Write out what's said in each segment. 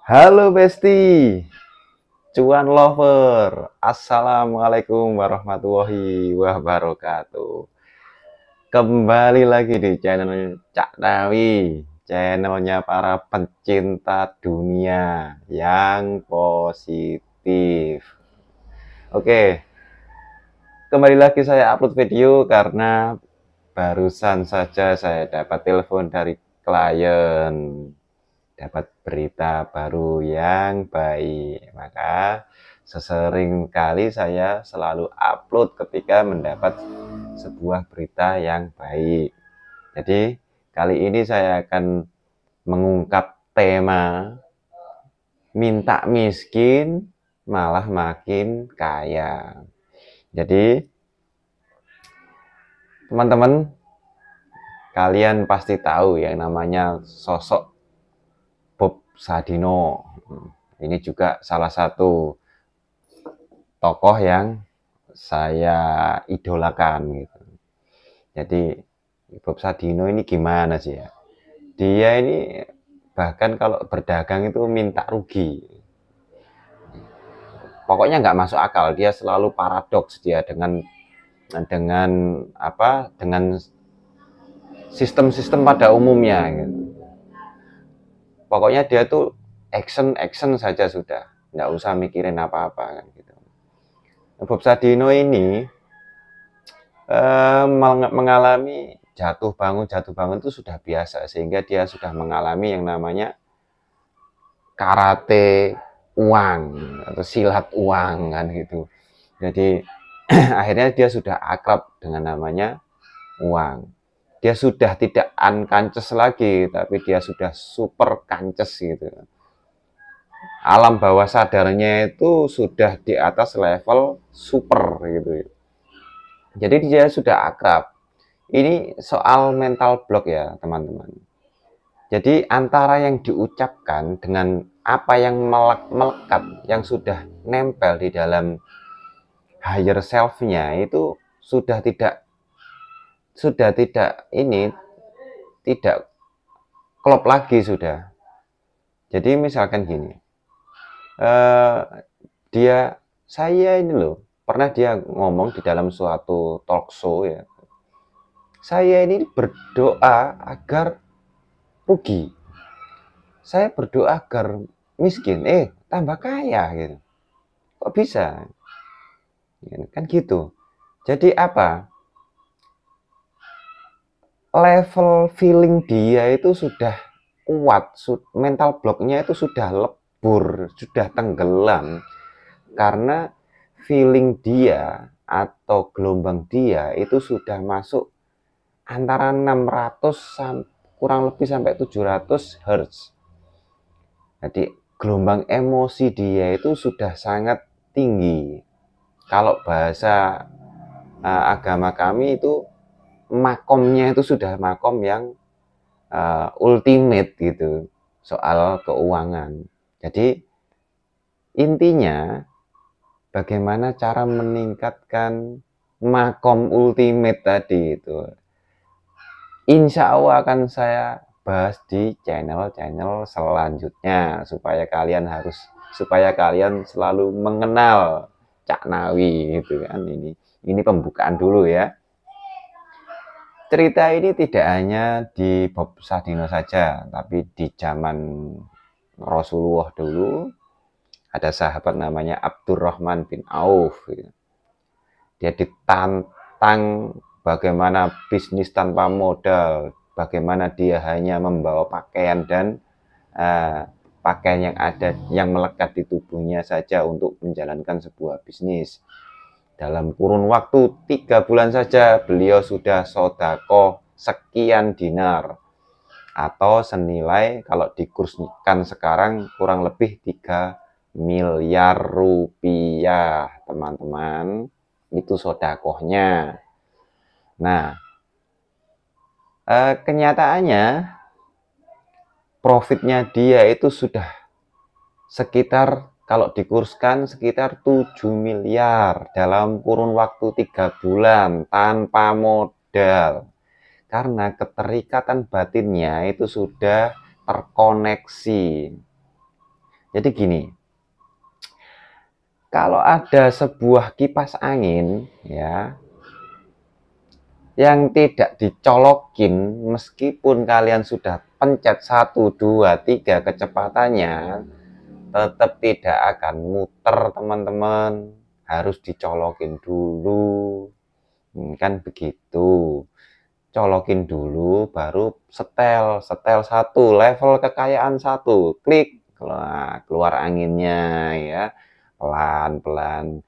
Halo Besti, cuan lover. Assalamualaikum warahmatullahi wabarakatuh. Kembali lagi di channel Cak Nawi, channelnya para pencinta dunia yang positif. Oke, kembali lagi saya upload video karena barusan saja saya dapat telepon dari klien, dapat berita baru yang baik. Maka sesering kali saya selalu upload ketika mendapat sebuah berita yang baik. Jadi kali ini saya akan mengungkap tema minta miskin malah makin kaya. Jadi teman-teman, kalian pasti tahu yang namanya sosok Bob Sadino. Ini juga salah satu tokoh yang saya idolakan gitu. Jadi Bob Sadino ini gimana sih ya? Dia ini bahkan kalau berdagang itu minta rugi. Pokoknya nggak masuk akal. Dia selalu paradoks dia dengan apa? Dengan sistem-sistem pada umumnya gitu. Pokoknya dia tuh action saja sudah, nggak usah mikirin apa-apa kan gitu. Bob Sadino ini mengalami jatuh bangun itu sudah biasa, sehingga dia sudah mengalami yang namanya karate uang atau silat uang kan gitu. Jadi akhirnya dia sudah akrab dengan namanya uang. Dia sudah tidak unconscious lagi, tapi dia sudah super conscious gitu. Alam bawah sadarnya itu sudah di atas level super gitu. Jadi dia sudah akrab. Ini soal mental block ya teman-teman. Jadi antara yang diucapkan dengan apa yang melekat, yang sudah nempel di dalam higher self-nya itu sudah tidak ini tidak klop lagi sudah. Jadi misalkan gini, eh, saya ini loh pernah dia ngomong di dalam suatu talk show ya. Saya ini berdoa agar rugi. Saya berdoa agar miskin, tambah kaya gitu. Kok bisa? Kan gitu. Jadi apa? Level feeling dia itu sudah kuat, mental blocknya itu sudah lebur, sudah tenggelam. Karena feeling dia atau gelombang dia itu sudah masuk antara 600 kurang lebih sampai 700 Hz. Jadi gelombang emosi dia itu sudah sangat tinggi. Kalau bahasa agama kami itu makomnya itu sudah makom yang ultimate gitu soal keuangan. Jadi intinya bagaimana cara meningkatkan makom ultimate tadi itu. Insya Allah akan saya bahas di channel-channel selanjutnya supaya kalian selalu mengenal Cak Nawi gitu kan. Ini pembukaan dulu ya. Cerita ini tidak hanya di Bob Sadino saja, tapi di zaman Rasulullah dulu ada sahabat namanya Abdurrahman bin Auf. Dia ditantang bagaimana bisnis tanpa modal, bagaimana dia hanya membawa pakaian dan pakaian yang ada yang melekat di tubuhnya saja untuk menjalankan sebuah bisnis. Dalam kurun waktu 3 bulan saja beliau sudah sodako sekian dinar atau senilai kalau dikurskan sekarang kurang lebih 3 miliar rupiah teman-teman. Itu sodakohnya. Nah, kenyataannya profitnya dia itu sudah sekitar kalau dikurskan sekitar 7 miliar dalam kurun waktu 3 bulan tanpa modal. Karena keterikatan batinnya itu sudah terkoneksi. Jadi gini, kalau ada sebuah kipas angin ya yang tidak dicolokin, meskipun kalian sudah pencet 1, 2, 3 kecepatannya, tetap tidak akan muter teman-teman. Harus dicolokin dulu. Kan begitu. Colokin dulu, baru setel 1, level kekayaan 1, klik, keluar anginnya ya, pelan-pelan.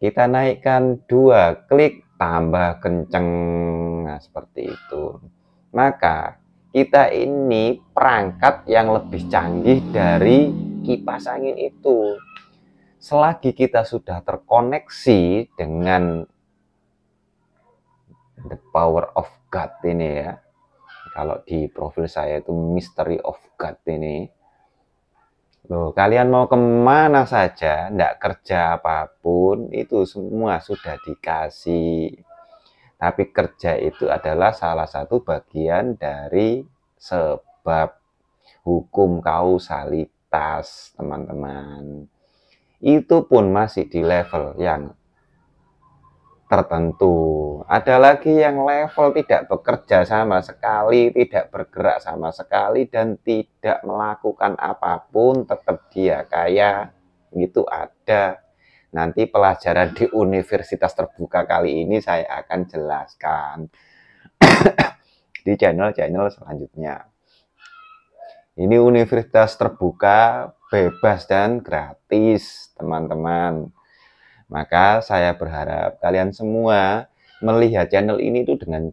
Kita naikkan 2, klik, tambah kenceng. Nah, seperti itu. Maka kita ini perangkat yang lebih canggih dari kipas angin itu. Selagi kita sudah terkoneksi dengan the power of God ini ya. Kalau di profil saya itu Mystery of God ini. Loh, kalian mau kemana saja, enggak kerja apapun, itu semua sudah dikasih. Tapi kerja itu adalah salah satu bagian dari sebab hukum kausalitas, teman-teman. Itu pun masih di level yang tertentu. Ada lagi yang level tidak bekerja sama sekali, tidak bergerak sama sekali, dan tidak melakukan apapun, tetap dia kaya. Itu ada. Nanti pelajaran di universitas terbuka kali ini saya akan jelaskan di channel-channel selanjutnya. Ini universitas terbuka, bebas dan gratis, teman-teman. Maka saya berharap kalian semua melihat channel ini tuh dengan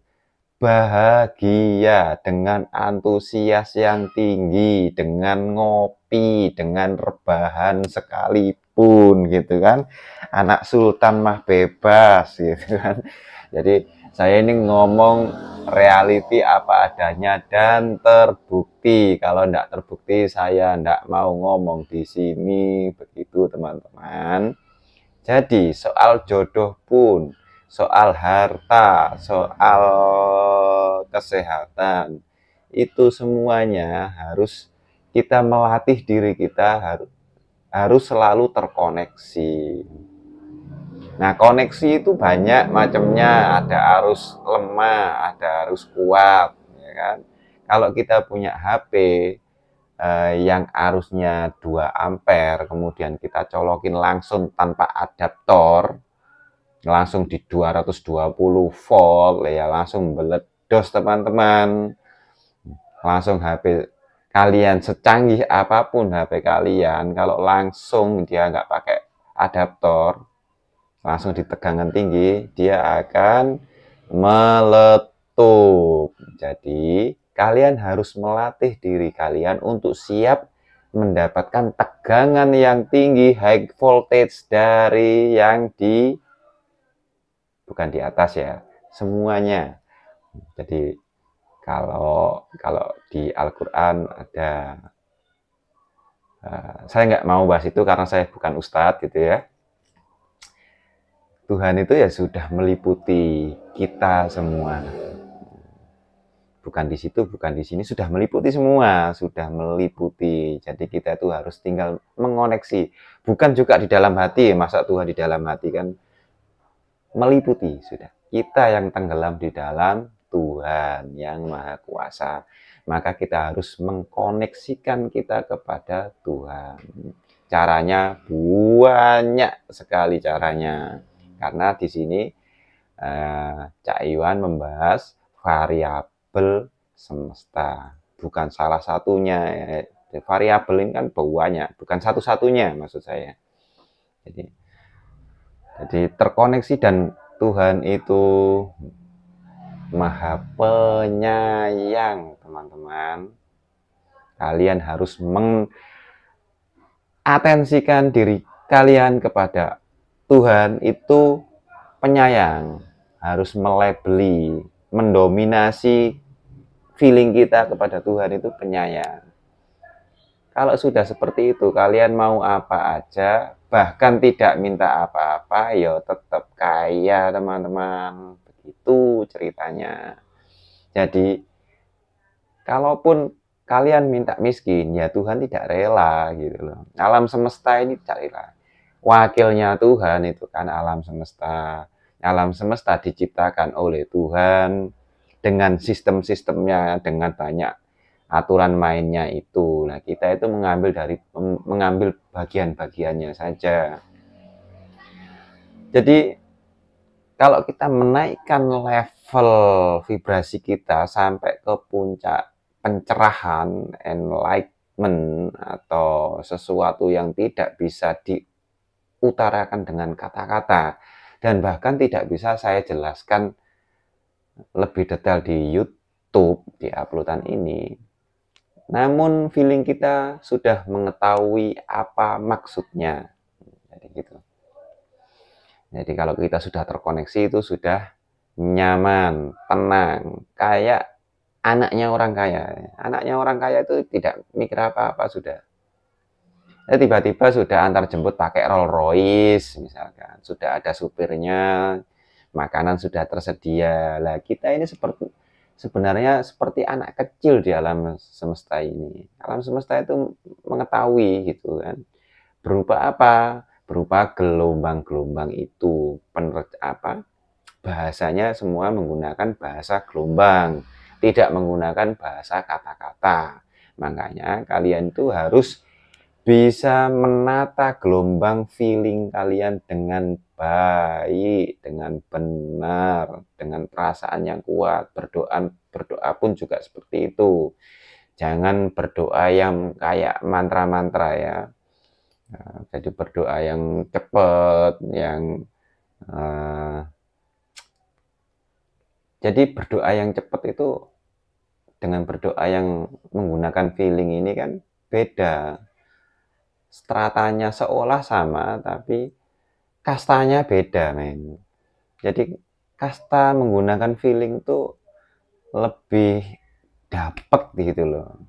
bahagia, dengan antusias yang tinggi, dengan ngopi, dengan rebahan sekalipun gitu kan. Anak sultan mah bebas gitu kan. Jadi saya ini ngomong reality apa adanya dan terbukti. Kalau enggak terbukti saya enggak mau ngomong di sini, begitu teman-teman. Jadi soal jodoh pun, soal harta, soal kesehatan, itu semuanya harus kita melatih diri kita, harus selalu terkoneksi. Nah, koneksi itu banyak macamnya, ada arus lemah, ada arus kuat, ya kan? Kalau kita punya HP yang arusnya 2 ampere, kemudian kita colokin langsung tanpa adaptor, langsung di 220 volt ya, langsung meledos teman-teman. Langsung HP kalian secanggih apapun HP kalian, kalau langsung dia nggak pakai adaptor, langsung di tegangan tinggi, dia akan meletup. Jadi kalian harus melatih diri kalian untuk siap mendapatkan tegangan yang tinggi, high voltage, dari yang bukan di atas ya, semuanya. Jadi kalau di Al-Quran ada, saya nggak mau bahas itu karena saya bukan ustadz gitu ya. Tuhan itu ya sudah meliputi kita semua. Bukan di situ, bukan di sini, sudah meliputi semua, sudah meliputi. Jadi kita itu harus tinggal mengoneksi. Bukan juga di dalam hati, masa Tuhan di dalam hati kan, meliputi sudah. Kita yang tenggelam di dalam Tuhan yang Maha Kuasa. Maka kita harus mengkoneksikan kita kepada Tuhan. Caranya banyak sekali caranya. Karena di sini Cak Iwan membahas variabel semesta, bukan salah satunya. Variabel ini kan banyak, bukan satu-satunya maksud saya. Jadi terkoneksi, dan Tuhan itu Maha Penyayang, teman-teman. Kalian harus mengatensikan diri kalian kepada Tuhan itu penyayang, harus melabeli, mendominasi feeling kita kepada Tuhan itu penyayang. Kalau sudah seperti itu, kalian mau apa aja, bahkan tidak minta apa-apa, ya tetap kaya, teman-teman. Begitu ceritanya. Jadi, kalaupun kalian minta miskin, ya Tuhan tidak rela gitu loh. Alam semesta ini tidak rela. Wakilnya Tuhan itu kan alam semesta. Alam semesta diciptakan oleh Tuhan dengan sistem-sistemnya, dengan banyak aturan mainnya itu. Nah, kita itu mengambil bagian-bagiannya saja. Jadi kalau kita menaikkan level vibrasi kita sampai ke puncak pencerahan, enlightenment, atau sesuatu yang tidak bisa diutarakan dengan kata-kata, dan bahkan tidak bisa saya jelaskan lebih detail di YouTube, di uploadan ini. Namun feeling kita sudah mengetahui apa maksudnya. Jadi gitu. Jadi kalau kita sudah terkoneksi itu sudah nyaman, tenang, kayak anaknya orang kaya. Anaknya orang kaya itu tidak mikir apa-apa sudah. Tiba-tiba sudah antar jemput pakai Rolls Royce misalkan, sudah ada supirnya, makanan sudah tersedia. Lah kita ini sebenarnya seperti anak kecil di alam semesta ini. Alam semesta itu mengetahui gitu kan. Berupa apa? Berupa gelombang-gelombang itu. Bahasanya semua menggunakan bahasa gelombang, tidak menggunakan bahasa kata-kata. Makanya kalian itu harus bisa menata gelombang feeling kalian dengan baik, dengan benar, dengan perasaan yang kuat. Berdoa pun juga seperti itu. Jangan berdoa yang kayak mantra-mantra ya. Nah, jadi berdoa yang cepat, jadi berdoa yang cepat itu dengan berdoa yang menggunakan feeling ini kan beda. Stratanya seolah sama, tapi kastanya beda, men. Jadi kasta menggunakan feeling itu lebih dapet gitu loh.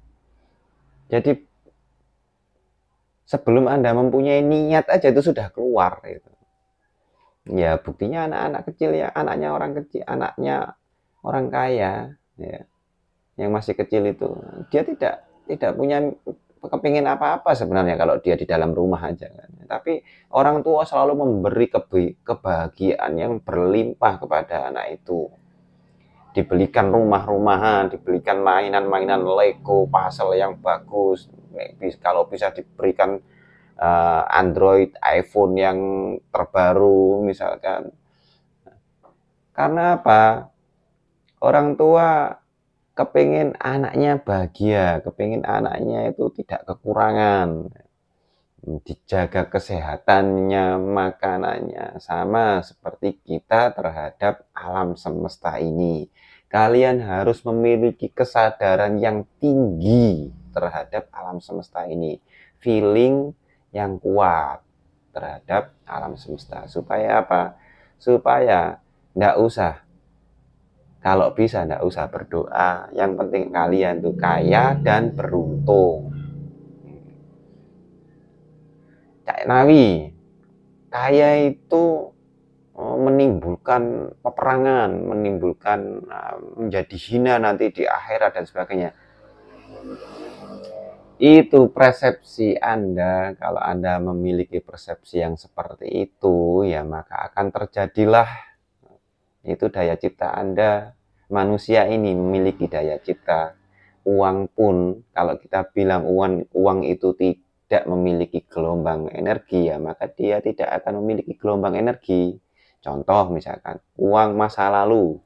Jadi sebelum Anda mempunyai niat aja itu sudah keluar gitu. Ya buktinya anak-anak kecil ya, anaknya orang kecil, anaknya orang kaya ya, yang masih kecil itu dia tidak punya kepingin apa-apa sebenarnya kalau dia di dalam rumah aja kan. Tapi orang tua selalu memberi kebahagiaan yang berlimpah kepada anak itu. Dibelikan rumah-rumahan, dibelikan mainan-mainan Lego, puzzle yang bagus. Kalau bisa diberikan Android, iPhone yang terbaru misalkan. Karena apa? Orang tua kepingin anaknya bahagia, kepingin anaknya itu tidak kekurangan, dijaga kesehatannya, makanannya, sama seperti kita terhadap alam semesta ini. Kalian harus memiliki kesadaran yang tinggi terhadap alam semesta ini, feeling yang kuat terhadap alam semesta. Supaya apa? Supaya nggak usah, kalau bisa nggak usah berdoa, yang penting kalian tuh kaya dan beruntung. Cak Nawi, kaya itu menimbulkan peperangan, menimbulkan menjadi hina nanti di akhirat dan sebagainya. Itu persepsi Anda. Kalau Anda memiliki persepsi yang seperti itu, ya maka akan terjadilah itu daya cipta Anda. Manusia ini memiliki daya cipta. Uang pun, kalau kita bilang uang itu tidak memiliki gelombang energi, ya maka dia tidak akan memiliki gelombang energi. Contoh misalkan, uang masa lalu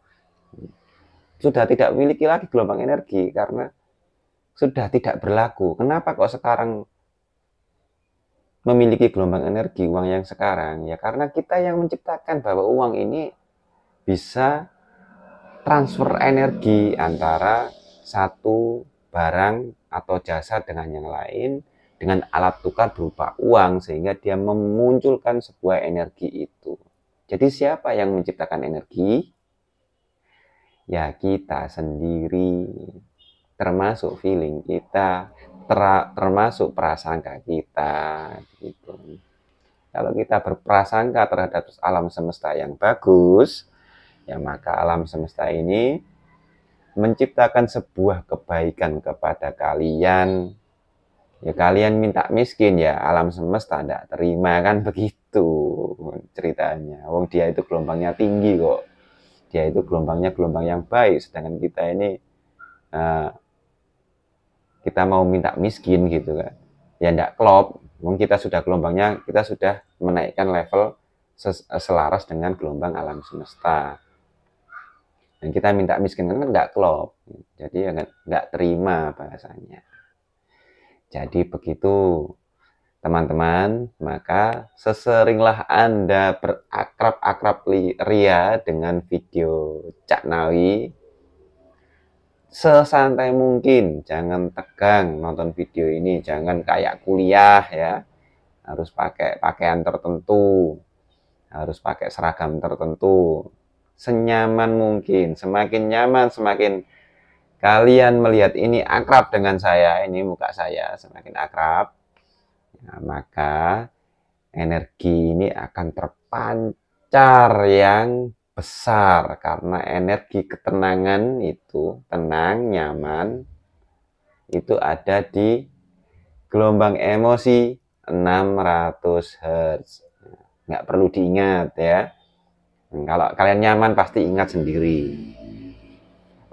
sudah tidak memiliki lagi gelombang energi karena sudah tidak berlaku. Kenapa kok sekarang memiliki gelombang energi uang yang sekarang? Ya karena kita yang menciptakan bahwa uang ini bisa transfer energi antara satu barang atau jasa dengan yang lain dengan alat tukar berupa uang, sehingga dia memunculkan sebuah energi itu. Jadi siapa yang menciptakan energi? Ya kita sendiri, termasuk feeling kita, termasuk prasangka kita gitu. Kalau kita berprasangka terhadap alam semesta yang bagus, ya maka alam semesta ini menciptakan sebuah kebaikan kepada kalian, ya kalian minta miskin, ya alam semesta tidak terima, kan begitu ceritanya. Wong dia itu gelombangnya tinggi kok, dia itu gelombangnya gelombang yang baik, sedangkan kita ini kita mau minta miskin gitu kan, ya tidak klop. Mungkin kita sudah gelombangnya, kita sudah menaikkan level selaras dengan gelombang alam semesta, dan kita minta miskin kan tidak klop, jadi ya nggak terima bahasanya. Jadi begitu teman-teman, maka seseringlah Anda berakrab-akrab ria dengan video Cak Nawi, sesantai mungkin, jangan tegang nonton video ini, jangan kayak kuliah ya, harus pakai pakaian tertentu, harus pakai seragam tertentu, senyaman mungkin, semakin nyaman, semakin kalian melihat ini akrab dengan saya, ini muka saya semakin akrab, nah, maka energi ini akan terpancar yang besar, karena energi ketenangan itu, tenang, nyaman, itu ada di gelombang emosi 600 Hz. Nggak perlu diingat ya. Kalau kalian nyaman pasti ingat sendiri.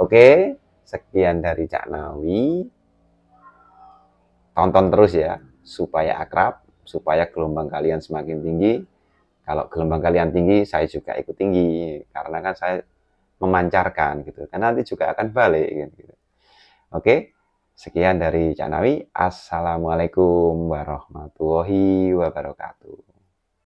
Oke, sekian dari Cak Nawi. Tonton terus ya, supaya akrab, supaya gelombang kalian semakin tinggi. Kalau gelombang kalian tinggi, saya juga ikut tinggi, karena kan saya memancarkan gitu. Kan nanti juga akan balik gitu. Oke, sekian dari Cak Nawi. Assalamualaikum warahmatullahi wabarakatuh.